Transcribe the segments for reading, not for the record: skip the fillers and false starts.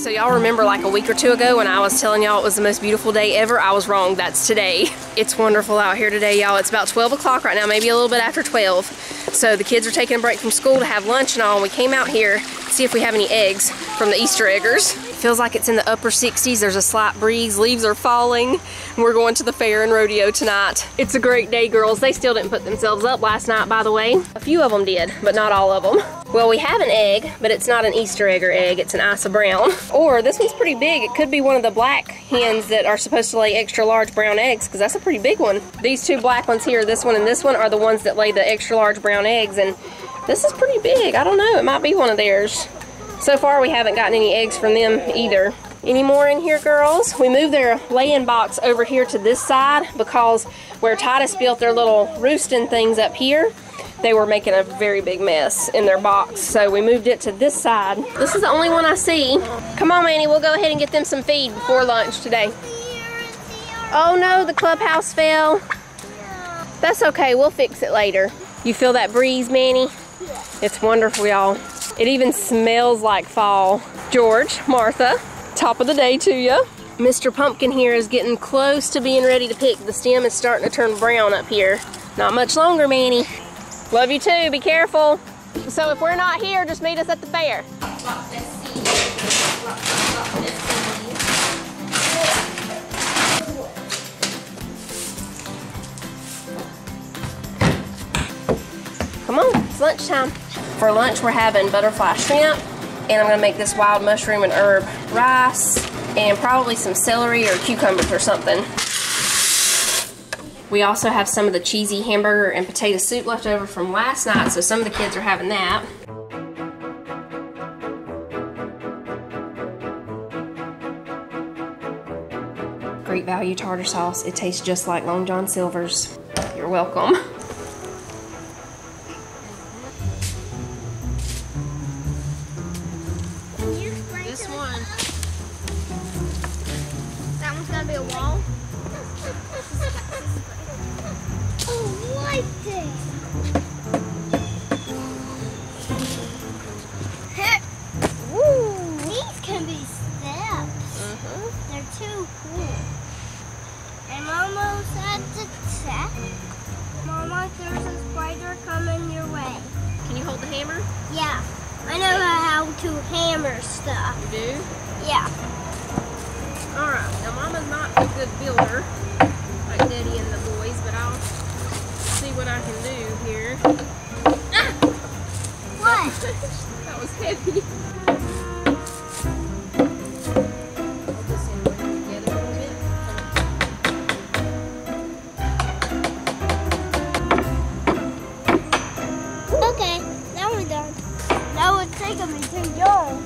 So y'all remember like a week or two ago when I was telling y'all it was the most beautiful day ever? I was wrong, that's today. It's wonderful out here today, y'all. It's about 12 o'clock right now, maybe a little bit after 12. So the kids are taking a break from school to have lunch and all, and we came out here to see if we have any eggs from the Easter eggers. Feels like it's in the upper 60s. There's a slight breeze, leaves are falling. We're going to the fair and rodeo tonight. It's a great day, girls. They still didn't put themselves up last night, by the way. A few of them did, but not all of them. Well, we have an egg, but it's not an Easter egger egg. It's an Isa brown. Or this one's pretty big. It could be one of the black hens that are supposed to lay extra large brown eggs, because that's a pretty big one. These two black ones here, this one and this one, are the ones that lay the extra large brown eggs, and this is pretty big. I don't know, it might be one of theirs. So far we haven't gotten any eggs from them either. Any more in here, girls? We moved their laying box over here to this side because where Titus built their little roosting things up here, they were making a very big mess in their box. So we moved it to this side. This is the only one I see. Come on, Manny, we'll go ahead and get them some feed before lunch today. Oh no, the clubhouse fell. That's okay, we'll fix it later. You feel that breeze, Manny? It's wonderful, y'all. It even smells like fall. George, Martha, top of the day to you. Mr. Pumpkin here is getting close to being ready to pick. The stem is starting to turn brown up here. Not much longer, Manny. Love you too, be careful. So if we're not here, just meet us at the fair. Come on, it's lunchtime. For lunch, we're having butterfly shrimp, and I'm gonna make this wild mushroom and herb rice, and probably some celery or cucumbers or something. We also have some of the cheesy hamburger and potato soup left over from last night, so some of the kids are having that. Great value tartar sauce. It tastes just like Long John Silver's. You're welcome. This one. That one's gonna be a wall. Oh, like this. Ooh, these can be steps. They're too cool. I'm almost at the step. Mama, there's a spider coming your way. Can you hold the hammer? Yeah. I know how to hammer stuff. You do? Yeah. Alright, now Mama's not a good builder like Daddy and the boys, but I'll see what I can do here. Ah! What? That was heavy. Hold this in, bring it together a little bit. Okay, now we're done. Now it's taking me too long.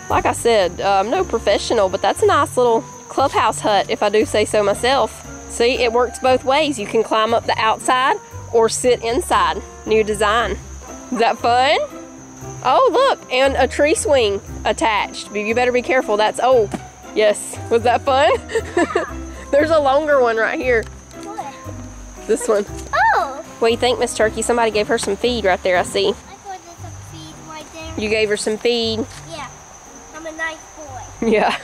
Like I said, I'm no professional, but that's a nice little clubhouse hut, if I do say so myself. See, it works both ways. You can climb up the outside or sit inside. New design. Is that fun? Oh, look, and a tree swing attached. You better be careful. That's, oh, yes. Was that fun? There's a longer one right here. What? This one. Oh! What do you think, Miss Turkey? Somebody gave her some feed right there, I see. I thought there's some feed right there. You gave her some feed? Yeah. I'm a nice boy. Yeah.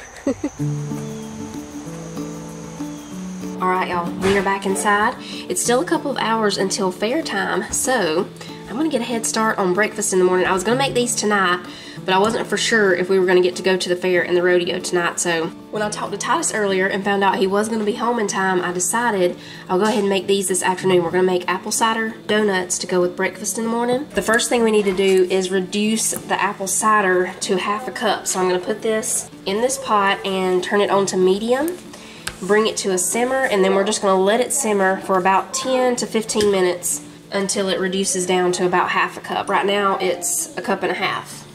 All right, y'all, we are back inside. It's still a couple of hours until fair time, so I'm gonna get a head start on breakfast in the morning. I was gonna make these tonight, but I wasn't for sure if we were gonna get to go to the fair and the rodeo tonight. So when I talked to Titus earlier and found out he was gonna be home in time, I decided I'll go ahead and make these this afternoon. We're gonna make apple cider donuts to go with breakfast in the morning. The first thing we need to do is reduce the apple cider to 1/2 cup. So I'm gonna put this in this pot and turn it on to medium. Bring it to a simmer, and then we're just gonna let it simmer for about 10 to 15 minutes until it reduces down to about 1/2 cup. Right now it's 1.5 cups.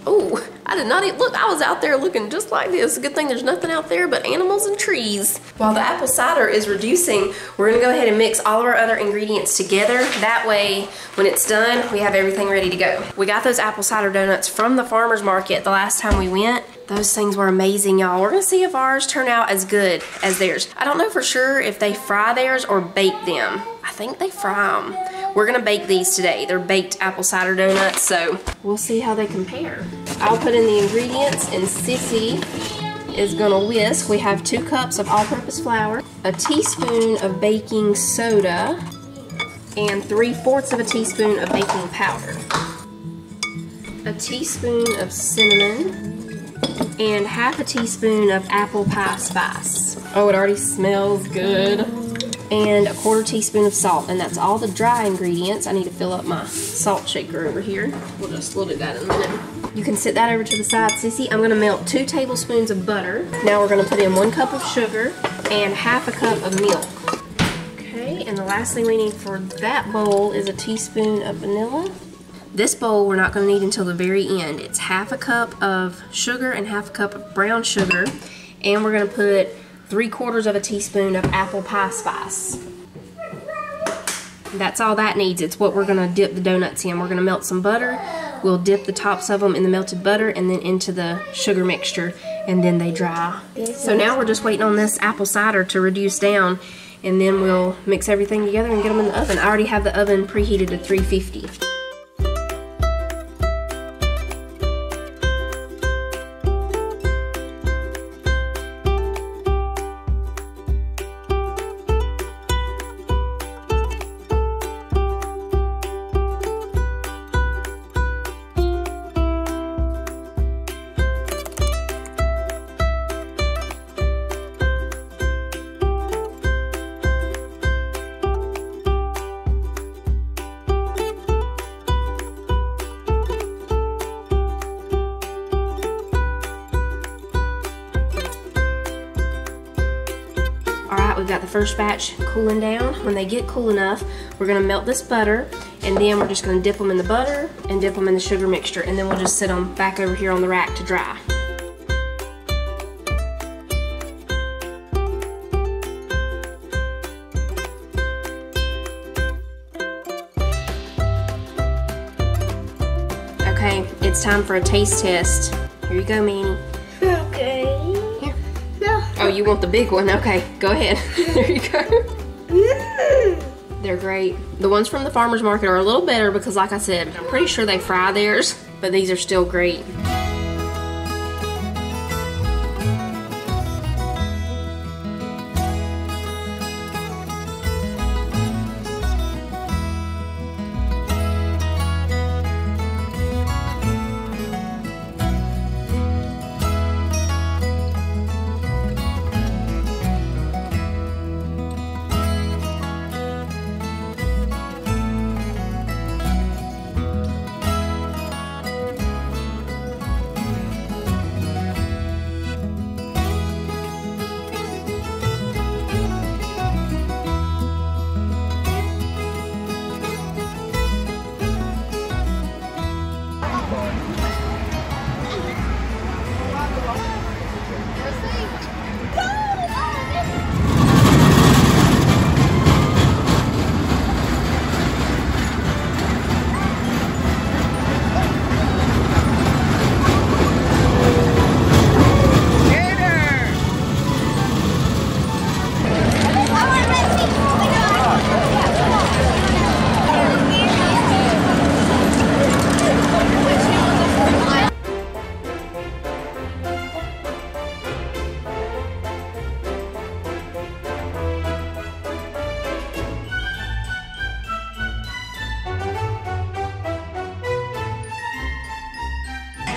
Ooh, I I did not look, I was out there looking just like this. Good thing there's nothing out there but animals and trees. While the apple cider is reducing, we're gonna go ahead and mix all of our other ingredients together. That way, when it's done, we have everything ready to go. We got those apple cider donuts from the farmer's market the last time we went. Those things were amazing, y'all. We're gonna see if ours turn out as good as theirs. I don't know for sure if they fry theirs or bake them. I think they fry them. We're gonna bake these today. They're baked apple cider donuts, so we'll see how they compare. I'll put in the ingredients and Sissy is gonna whisk. We have 2 cups of all-purpose flour, a teaspoon of baking soda, and 3/4 of a teaspoon of baking powder, a teaspoon of cinnamon, and 1/2 teaspoon of apple pie spice. Oh, it already smells good. And 1/4 teaspoon of salt, and that's all the dry ingredients. I need to fill up my salt shaker over here. We'll do that in a minute. You can set that over to the side, Sissy. I'm gonna melt 2 tablespoons of butter. Now we're gonna put in 1 cup of sugar and 1/2 cup of milk. Okay, and the last thing we need for that bowl is a teaspoon of vanilla. This bowl we're not going to need until the very end. It's 1/2 cup of sugar and 1/2 cup of brown sugar, and we're going to put 3/4 of a teaspoon of apple pie spice. That's all that needs. It's what we're going to dip the donuts in. We're going to melt some butter. We'll dip the tops of them in the melted butter and then into the sugar mixture, and then they dry. So now we're just waiting on this apple cider to reduce down, and then we'll mix everything together and get them in the oven. I already have the oven preheated to 350. We've got the first batch cooling down. When they get cool enough, we're gonna melt this butter, and then we're just gonna dip them in the butter and dip them in the sugar mixture, and then we'll just sit them back over here on the rack to dry. Okay, it's time for a taste test. Here you go, Manny. Okay. Oh, you want the big one? Okay, go ahead. There you go. They're great. The ones from the farmer's market are a little better because, like I said, I'm pretty sure they fry theirs, but these are still great.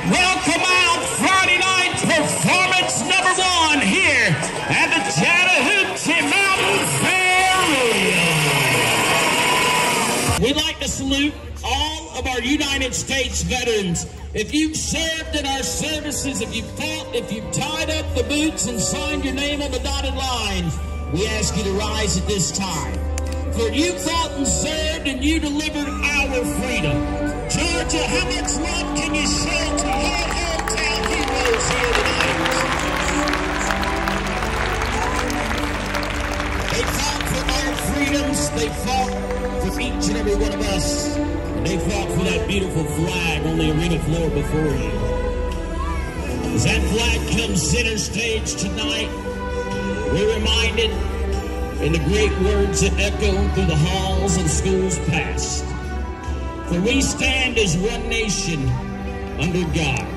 Welcome out Friday night performance #1 here at the Chattahoochee Mountain Fair. We'd like to salute all of our United States veterans. If you've served in our services, if you've fought, if you've tied up the boots and signed your name on the dotted line, we ask you to rise at this time. For you fought and served and you delivered our freedom. Georgia, how much love can you show to your hometown beautiful flag on the arena floor before you. As that flag comes center stage tonight, we're reminded in the great words that echo through the halls and schools past. For we stand as one nation under God.